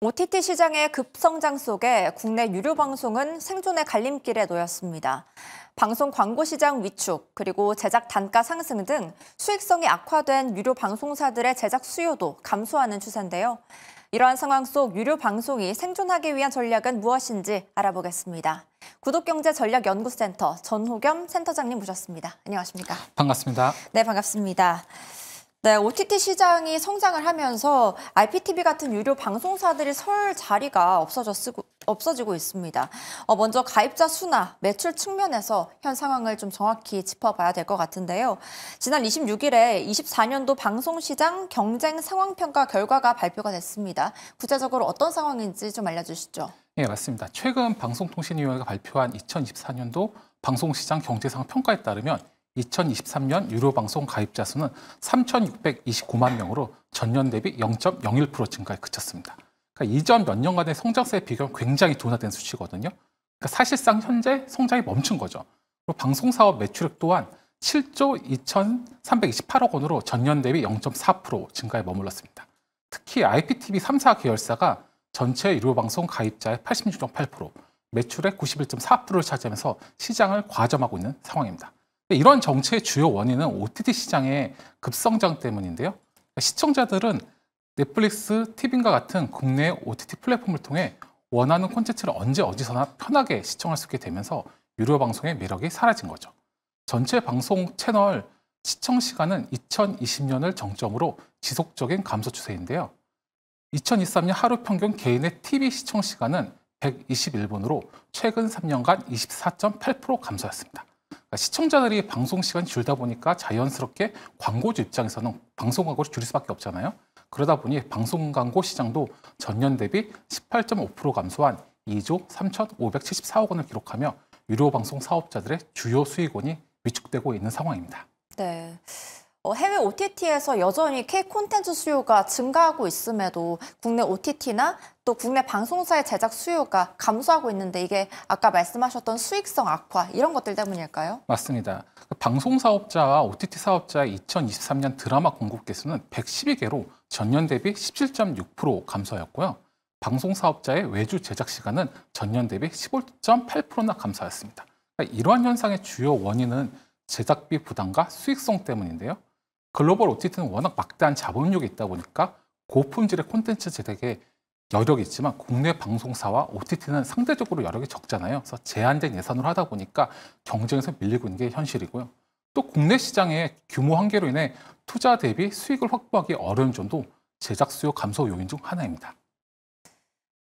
OTT 시장의 급성장 속에 국내 유료 방송은 생존의 갈림길에 놓였습니다. 방송 광고 시장 위축, 그리고 제작 단가 상승 등 수익성이 악화된 유료 방송사들의 제작 수요도 감소하는 추세인데요. 이러한 상황 속 유료 방송이 생존하기 위한 전략은 무엇인지 알아보겠습니다. 구독경제전략연구센터 전호겸 센터장님 모셨습니다. 안녕하십니까? 반갑습니다. 네, 반갑습니다. 네, OTT 시장이 성장을 하면서 IPTV 같은 유료 방송사들이 설 자리가 없어지고 있습니다. 먼저 가입자 수나 매출 측면에서 현 상황을 좀 정확히 짚어봐야 될 것 같은데요. 지난 26일에 24년도 방송시장 경쟁 상황평가 결과가 발표가 됐습니다. 구체적으로 어떤 상황인지 좀 알려주시죠. 예, 맞습니다. 최근 방송통신위원회가 발표한 2024년도 방송시장 경제상 평가에 따르면 2023년 유료 방송 가입자 수는 3,629만 명으로 전년 대비 0.01% 증가에 그쳤습니다. 그러니까 이전 몇 년간의 성장세에 비교하면 굉장히 둔화된 수치거든요. 그러니까 사실상 현재 성장이 멈춘 거죠. 그리고 방송사업 매출액 또한 7조 2,328억 원으로 전년 대비 0.4% 증가에 머물렀습니다. 특히 IPTV 3사 계열사가 전체 유료 방송 가입자의 86.8%, 매출의 91.4%를 차지하면서 시장을 과점하고 있는 상황입니다. 이런 정체의 주요 원인은 OTT 시장의 급성장 때문인데요. 시청자들은 넷플릭스, 티빙과 같은 국내 OTT 플랫폼을 통해 원하는 콘텐츠를 언제 어디서나 편하게 시청할 수 있게 되면서 유료 방송의 매력이 사라진 거죠. 전체 방송 채널 시청 시간은 2020년을 정점으로 지속적인 감소 추세인데요. 2023년 하루 평균 개인의 TV 시청 시간은 121분으로 최근 3년간 24.8% 감소했습니다. 그러니까 시청자들이 방송 시간이 줄다 보니까 자연스럽게 광고주 입장에서는 방송 광고를 줄일 수밖에 없잖아요. 그러다 보니 방송 광고 시장도 전년 대비 18.5% 감소한 2조 3,574억 원을 기록하며 유료 방송 사업자들의 주요 수익원이 위축되고 있는 상황입니다. 네. 해외 OTT에서 여전히 K 콘텐츠 수요가 증가하고 있음에도 국내 OTT나 또 국내 방송사의 제작 수요가 감소하고 있는데 이게 아까 말씀하셨던 수익성 악화 이런 것들 때문일까요? 맞습니다. 방송 사업자와 OTT 사업자의 2023년 드라마 공급 개수는 112개로 전년 대비 17.6% 감소하였고요. 방송 사업자의 외주 제작 시간은 전년 대비 15.8%나 감소하였습니다. 그러니까 이러한 현상의 주요 원인은 제작비 부담과 수익성 때문인데요. 글로벌 OTT는 워낙 막대한 자본력이 있다 보니까 고품질의 콘텐츠 제작에 여력이 있지만 국내 방송사와 OTT는 상대적으로 여력이 적잖아요. 그래서 제한된 예산으로 하다 보니까 경쟁에서 밀리고 있는 게 현실이고요. 또 국내 시장의 규모 한계로 인해 투자 대비 수익을 확보하기 어려운 점도 제작 수요 감소 요인 중 하나입니다.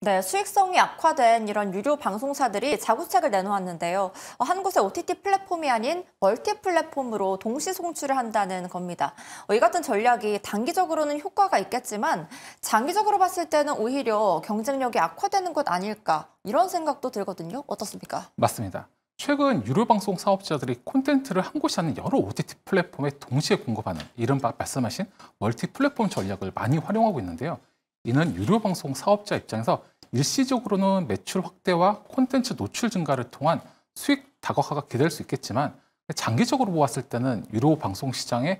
네, 수익성이 악화된 이런 유료 방송사들이 자구책을 내놓았는데요. 한 곳의 OTT 플랫폼이 아닌 멀티 플랫폼으로 동시 송출을 한다는 겁니다. 이 같은 전략이 단기적으로는 효과가 있겠지만 장기적으로 봤을 때는 오히려 경쟁력이 악화되는 것 아닐까 이런 생각도 들거든요. 어떻습니까? 맞습니다. 최근 유료 방송 사업자들이 콘텐츠를 한 곳이 아닌 여러 OTT 플랫폼에 동시에 공급하는 이른바 말씀하신 멀티 플랫폼 전략을 많이 활용하고 있는데요. 이는 유료 방송 사업자 입장에서 일시적으로는 매출 확대와 콘텐츠 노출 증가를 통한 수익 다각화가 기대될 수 있겠지만 장기적으로 보았을 때는 유료 방송 시장의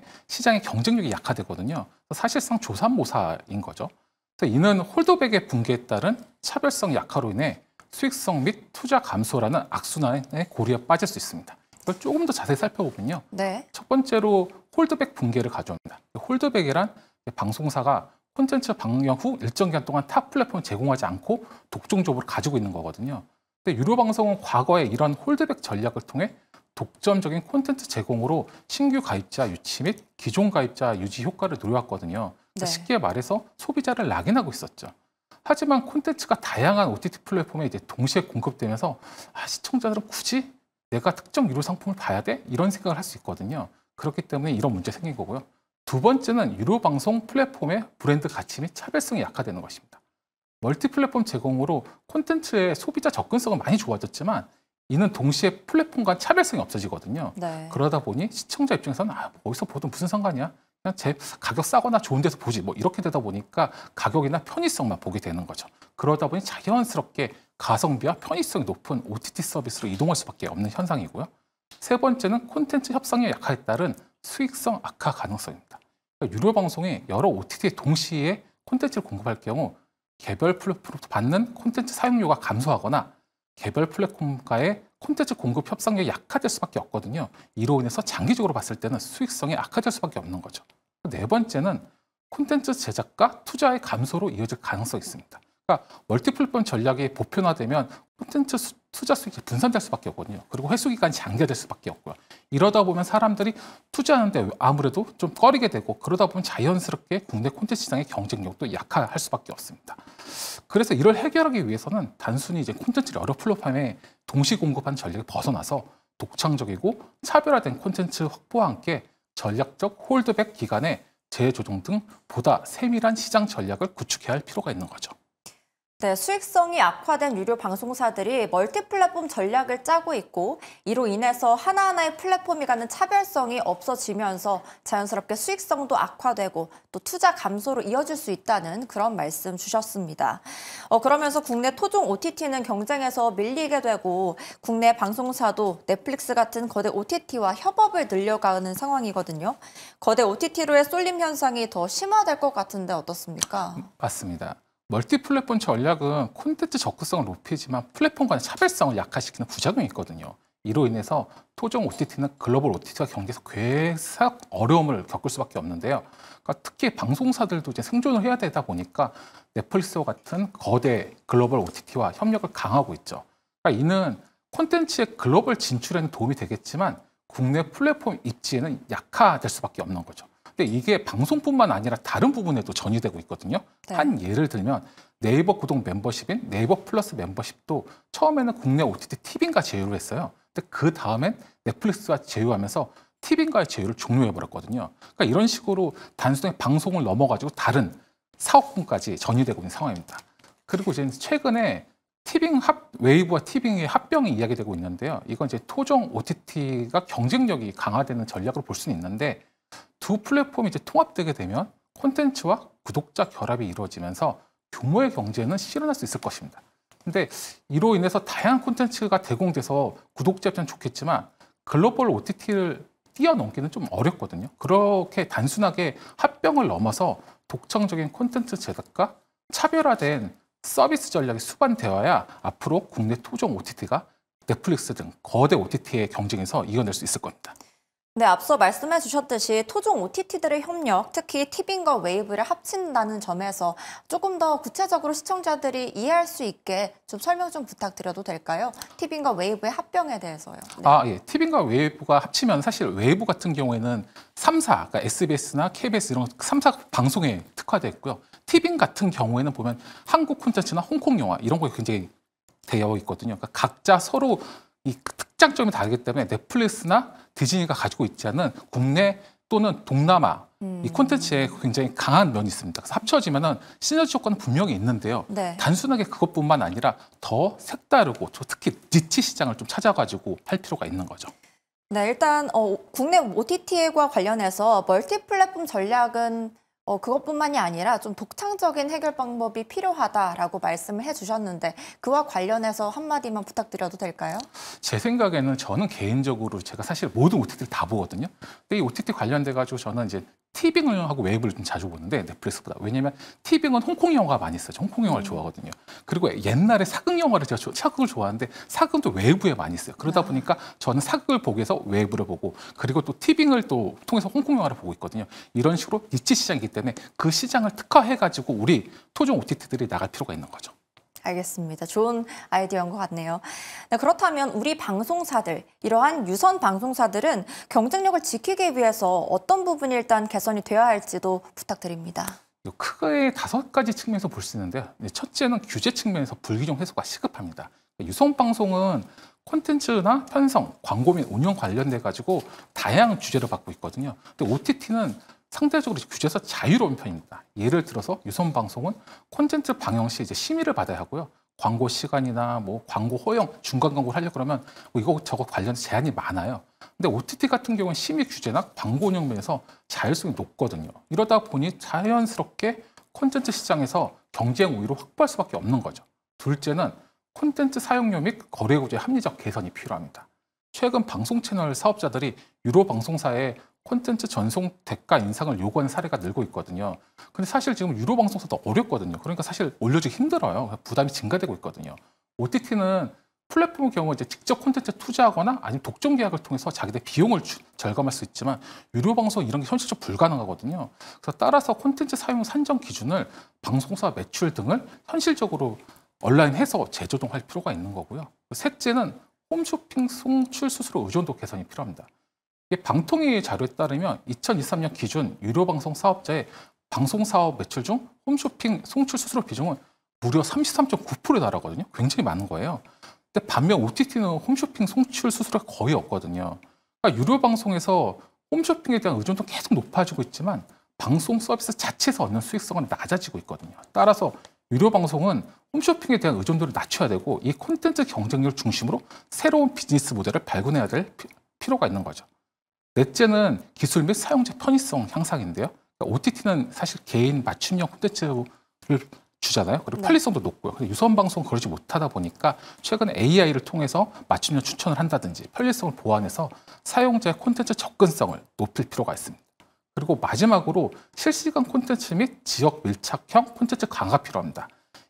경쟁력이 약화되거든요. 사실상 조삼모사인 거죠. 그래서 이는 홀더백의 붕괴에 따른 차별성 약화로 인해 수익성 및 투자 감소라는 악순환의 고리에 빠질 수 있습니다. 이걸 조금 더 자세히 살펴보면요. 네. 첫 번째로 홀드백 붕괴를 가져옵니다. 홀드백이란 방송사가 콘텐츠 방영 후 일정 기간 동안 타 플랫폼을 제공하지 않고 독점적으로 가지고 있는 거거든요. 근데 유료 방송은 과거에 이런 홀드백 전략을 통해 독점적인 콘텐츠 제공으로 신규 가입자 유치 및 기존 가입자 유지 효과를 누려왔거든요. 네. 쉽게 말해서 소비자를 낙인하고 있었죠. 하지만 콘텐츠가 다양한 OTT 플랫폼에 이제 동시에 공급되면서 시청자들은 굳이 내가 특정 유료 상품을 봐야 돼? 이런 생각을 할 수 있거든요. 그렇기 때문에 이런 문제 생긴 거고요. 두 번째는 유료 방송 플랫폼의 브랜드 가치 및 차별성이 약화되는 것입니다. 멀티 플랫폼 제공으로 콘텐츠의 소비자 접근성은 많이 좋아졌지만 이는 동시에 플랫폼 간 차별성이 없어지거든요. 네. 그러다 보니 시청자 입장에서는 어디서 보든 무슨 상관이야? 그냥 제 가격 싸거나 좋은 데서 보지 뭐 이렇게 되다 보니까 가격이나 편의성만 보게 되는 거죠. 그러다 보니 자연스럽게 가성비와 편의성이 높은 OTT 서비스로 이동할 수밖에 없는 현상이고요. 세 번째는 콘텐츠 협상의 약화에 따른 수익성 악화 가능성입니다. 그러니까 유료 방송이 여러 OTT에 동시에 콘텐츠를 공급할 경우 개별 플랫폼으로부터 받는 콘텐츠 사용료가 감소하거나 개별 플랫폼과의 콘텐츠 공급 협상력이 약화될 수밖에 없거든요. 이로 인해서 장기적으로 봤을 때는 수익성이 악화될 수밖에 없는 거죠. 네 번째는 콘텐츠 제작과 투자의 감소로 이어질 가능성이 있습니다. 그러니까 멀티플랫폼 전략이 보편화되면 콘텐츠 투자 수익이 분산될 수밖에 없거든요. 그리고 회수 기간이 장기화될 수밖에 없고요. 이러다 보면 사람들이 투자하는데 아무래도 좀 꺼리게 되고 그러다 보면 자연스럽게 국내 콘텐츠 시장의 경쟁력도 약화할 수밖에 없습니다. 그래서 이를 해결하기 위해서는 단순히 이제 콘텐츠를 여러 플랫폼에 동시 공급하는 전략을 벗어나서 독창적이고 차별화된 콘텐츠 확보와 함께 전략적 홀드백 기간에 재조정 등 보다 세밀한 시장 전략을 구축해야 할 필요가 있는 거죠. 네, 수익성이 악화된 유료 방송사들이 멀티플랫폼 전략을 짜고 있고 이로 인해서 하나하나의 플랫폼이 갖는 차별성이 없어지면서 자연스럽게 수익성도 악화되고 또 투자 감소로 이어질 수 있다는 그런 말씀 주셨습니다. 그러면서 국내 토종 OTT는 경쟁에서 밀리게 되고 국내 방송사도 넷플릭스 같은 거대 OTT와 협업을 늘려가는 상황이거든요. 거대 OTT로의 쏠림 현상이 더 심화될 것 같은데 어떻습니까? 맞습니다. 멀티플랫폼 전략은 콘텐츠 접근성을 높이지만 플랫폼 간의 차별성을 약화시키는 부작용이 있거든요. 이로 인해서 토종 OTT는 글로벌 OTT와 경쟁에서 괴석 어려움을 겪을 수밖에 없는데요. 그러니까 특히 방송사들도 이제 생존을 해야 되다 보니까 넷플릭스와 같은 거대 글로벌 OTT와 협력을 강화하고 있죠. 그러니까 이는 콘텐츠의 글로벌 진출에는 도움이 되겠지만 국내 플랫폼 입지에는 약화될 수밖에 없는 거죠. 근데 이게 방송뿐만 아니라 다른 부분에도 전이되고 있거든요. 네. 한 예를 들면 네이버 구독 멤버십인 네이버 플러스 멤버십도 처음에는 국내 OTT 티빙과 제휴를 했어요. 근데 그 다음엔 넷플릭스와 제휴하면서 티빙과의 제휴를 종료해버렸거든요. 그러니까 이런 식으로 단순히 방송을 넘어가지고 다른 사업군까지 전이되고 있는 상황입니다. 그리고 이제 최근에 웨이브와 티빙의 합병이 이야기되고 있는데요. 이건 이제 토종 OTT가 경쟁력이 강화되는 전략으로 볼 수는 있는데 두 플랫폼이 이제 통합되게 되면 콘텐츠와 구독자 결합이 이루어지면서 규모의 경쟁은 실현할 수 있을 것입니다. 근데 이로 인해서 다양한 콘텐츠가 제공돼서 구독자 입장은 좋겠지만 글로벌 OTT를 뛰어넘기는 좀 어렵거든요. 그렇게 단순하게 합병을 넘어서 독창적인 콘텐츠 제작과 차별화된 서비스 전략이 수반되어야 앞으로 국내 토종 OTT가 넷플릭스 등 거대 OTT의 경쟁에서 이겨낼 수 있을 겁니다. 네, 앞서 말씀해 주셨듯이 토종 OTT들의 협력, 특히 티빙과 웨이브를 합친다는 점에서 조금 더 구체적으로 시청자들이 이해할 수 있게 좀 설명 좀 부탁드려도 될까요? 티빙과 웨이브의 합병에 대해서요. 네. 예. 티빙과 웨이브가 합치면 사실 웨이브 같은 경우에는 3사, 그러니까 SBS나 KBS 이런 3사 방송에 특화되어 있고요. 티빙 같은 경우에는 보면 한국 콘텐츠나 홍콩 영화 이런 거에 굉장히 되어 있거든요. 그러니까 각자 서로 이 특장점이 다르기 때문에 넷플릭스나 디즈니가 가지고 있지 않은 국내 또는 동남아 이 콘텐츠에 굉장히 강한 면이 있습니다. 그래서 합쳐지면은 시너지 효과는 분명히 있는데요. 네. 단순하게 그것뿐만 아니라 더 색다르고 특히 니치 시장을 좀 찾아가지고 할 필요가 있는 거죠. 네, 일단 국내 OTT와 관련해서 멀티플랫폼 전략은 그것뿐만이 아니라 좀 독창적인 해결 방법이 필요하다라고 말씀을 해주셨는데 그와 관련해서 한마디만 부탁드려도 될까요? 제 생각에는 저는 개인적으로 제가 사실 모든 OTT를 다 보거든요. 근데 이 OTT 관련돼 가지고 저는 이제 티빙을 하고 웨이브를 좀 자주 보는데 넷플릭스보다. 왜냐면 티빙은 홍콩 영화가 많이 있어요. 저 홍콩 영화를 좋아하거든요. 그리고 옛날에 사극 영화를 제가 사극을 좋아하는데 사극도 웨이브에 많이 있어요. 그러다 보니까 저는 사극을 보기 위해서 웨이브를 보고 그리고 또 티빙을 또 통해서 홍콩 영화를 보고 있거든요. 이런 식으로 니치 시장이기 때문에 그 시장을 특화해 가지고 우리 토종 OTT들이 나갈 필요가 있는 거죠. 알겠습니다. 좋은 아이디어인 것 같네요. 네, 그렇다면 우리 방송사들, 이러한 유선 방송사들은 경쟁력을 지키기 위해서 어떤 부분이 일단 개선이 되어야 할지도 부탁드립니다. 크게 5가지 측면에서 볼 수 있는데요. 첫째는 규제 측면에서 불균형 해소가 시급합니다. 유선 방송은 콘텐츠나 편성, 광고 및 운영 관련돼 가지고 다양한 규제를 받고 있거든요. 근데 OTT는 상대적으로 규제에서 자유로운 편입니다. 예를 들어서 유선 방송은 콘텐츠 방영 시 이제 심의를 받아야 하고요. 광고 시간이나 뭐 광고 허용, 중간 광고를 하려고 그러면 뭐 이것저것 관련해서 제한이 많아요. 근데 OTT 같은 경우는 심의 규제나 광고 운영 면에서 자율성이 높거든요. 이러다 보니 자연스럽게 콘텐츠 시장에서 경쟁 우위를 확보할 수밖에 없는 거죠. 둘째는 콘텐츠 사용료 및 거래 구조의 합리적 개선이 필요합니다. 최근 방송 채널 사업자들이 유료 방송사에 콘텐츠 전송 대가 인상을 요구하는 사례가 늘고 있거든요. 근데 사실 지금 유료 방송사도 어렵거든요. 그러니까 사실 올려주기 힘들어요. 부담이 증가되고 있거든요. OTT는 플랫폼의 경우 이제 직접 콘텐츠 투자하거나 아니면 독점 계약을 통해서 자기들 비용을 절감할 수 있지만 유료 방송 이런 게 현실적으로 불가능하거든요. 그래서 따라서 콘텐츠 사용 산정 기준을 방송사 매출 등을 현실적으로 온라인해서 재조정할 필요가 있는 거고요. 셋째는 홈쇼핑 송출 수수료 의존도 개선이 필요합니다. 이게 방통위 자료에 따르면 2023년 기준 유료 방송 사업자의 방송 사업 매출 중 홈쇼핑 송출 수수료 비중은 무려 33.9%에 달하거든요. 굉장히 많은 거예요. 근데 반면 OTT는 홈쇼핑 송출 수수료가 거의 없거든요. 그러니까 유료 방송에서 홈쇼핑에 대한 의존도는 계속 높아지고 있지만 방송 서비스 자체에서 얻는 수익성은 낮아지고 있거든요. 따라서 유료 방송은 홈쇼핑에 대한 의존도를 낮춰야 되고 이 콘텐츠 경쟁력을 중심으로 새로운 비즈니스 모델을 발견해야 될 필요가 있는 거죠. 넷째는 기술 및 사용자 편의성 향상인데요. 그러니까 OTT는 사실 개인 맞춤형 콘텐츠를 주잖아요. 그리고 편리성도 높고요. 근데 유선 방송 그러지 못하다 보니까 최근에 AI를 통해서 맞춤형 추천을 한다든지 편리성을 보완해서 사용자의 콘텐츠 접근성을 높일 필요가 있습니다. 그리고 마지막으로 실시간 콘텐츠 및 지역 밀착형 콘텐츠 강화가 필요합니다.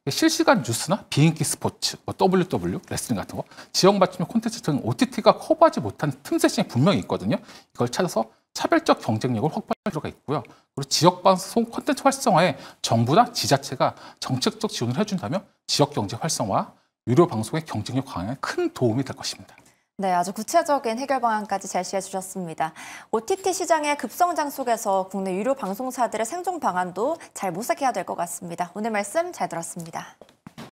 실시간 뉴스나 비인기 스포츠, WW, 레슬링 같은 거, 지역 맞춤형 콘텐츠 등 OTT가 커버하지 못한 틈새 시장이 분명히 있거든요. 이걸 찾아서 차별적 경쟁력을 확보할 필요가 있고요. 그리고 지역 방송 콘텐츠 활성화에 정부나 지자체가 정책적 지원을 해준다면 지역 경제 활성화, 유료 방송의 경쟁력 강화에 큰 도움이 될 것입니다. 네, 아주 구체적인 해결 방안까지 제시해 주셨습니다. OTT 시장의 급성장 속에서 국내 유료 방송사들의 생존 방안도 잘 모색해야 될 것 같습니다. 오늘 말씀 잘 들었습니다.